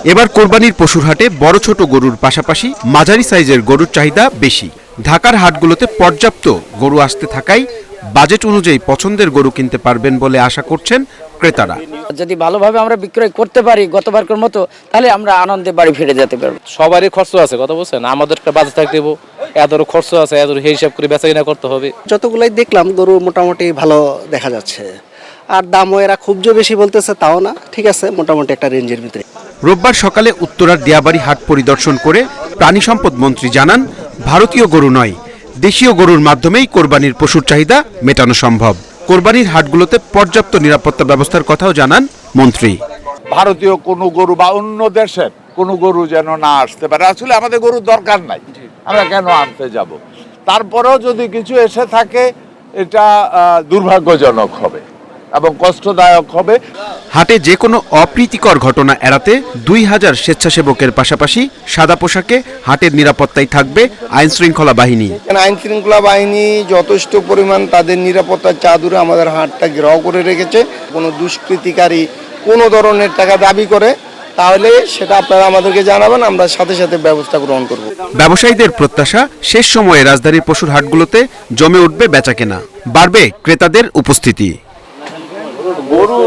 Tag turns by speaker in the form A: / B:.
A: এবার কোরবানির পশুর হাটে বড় ছোট গরুর পাশাপাশি মাঝারি সাইজের গরুর চাহিদা বেশি। ঢাকার হাটগুলোতে পর্যাপ্ত গরু আসতে থাকায় বাজেট অনুযায়ী পছন্দের গরু কিনতে পারবেন বলে আশা করছেন ক্রেতারা।
B: যদি ভালোভাবে আমরা বিক্রয় করতে পারি গতবারকার মতো, তাহলে আমরা আনন্দে বাড়ি ফিরে যেতে পারবো।
C: সবারই খরচ আছে, কথা বলছেন, আমাদের একটা বাজেট থাকতে দেবো, এত খরচ আছে, এত হিসাব করে বেচা কিনা করতে হবে।
D: যতগুলাই দেখলাম গরু মোটামুটি ভালো দেখা যাচ্ছে, আর দামও এরা খুব যে বেশি বলতেছে তাও না, ঠিক আছে, মোটামুটি একটা রেঞ্জের ভিতরে।
A: রোববার সকালে উত্তরার দিয়াবাড়ি হাট পরিদর্শন করে প্রাণী সম্পদ মন্ত্রী জানান, ভারতীয় গরু নয়, দেশীয় গরুর মাধ্যমেই কোরবানির পশুর চাহিদা মেটানো সম্ভব। কোরবানির হাটগুলোতে পর্যাপ্ত নিরাপত্তা ব্যবস্থার কথাও জানান মন্ত্রী।
E: ভারতীয় কোনো গরু বা অন্য দেশের কোনো গরু যেন না আসতে পারে। আসলে আমাদের গরুর দরকার নাই, আমরা কেন আনতে যাব? তারপরেও যদি কিছু এসে থাকে এটা দুর্ভাগ্যজনক হবে এবং কষ্টদায়ক হবে।
A: হাটে যে কোনো অপ্রীতিকর ঘটনা এড়াতে 2000 স্বেচ্ছাসেবকের পাশাপাশি সাদা পোশাকে হাটের নিরাপত্তায় থাকবে আইন শৃঙ্খলা বাহিনী।
F: আইন শৃঙ্খলা বাহিনী যথেষ্ট পরিমাণ তাদের নিরাপত্তার চাদরে আমাদের হাটটা ঘেরাও করে রেখেছে। কোনো দুষ্কৃতিকারী কোনো ধরনের টাকা দাবি করে তাহলে সেটা আপনারা আমাদেরকে জানাবেন, আমরা সাথে সাথে ব্যবস্থা গ্রহণ করব।
A: ব্যবসায়ীদের প্রত্যাশা, শেষ সময়ে রাজধানীর পশুর হাটগুলোতে জমে উঠবে বেচাকেনা, বাড়বে ক্রেতাদের উপস্থিতি।
E: গরু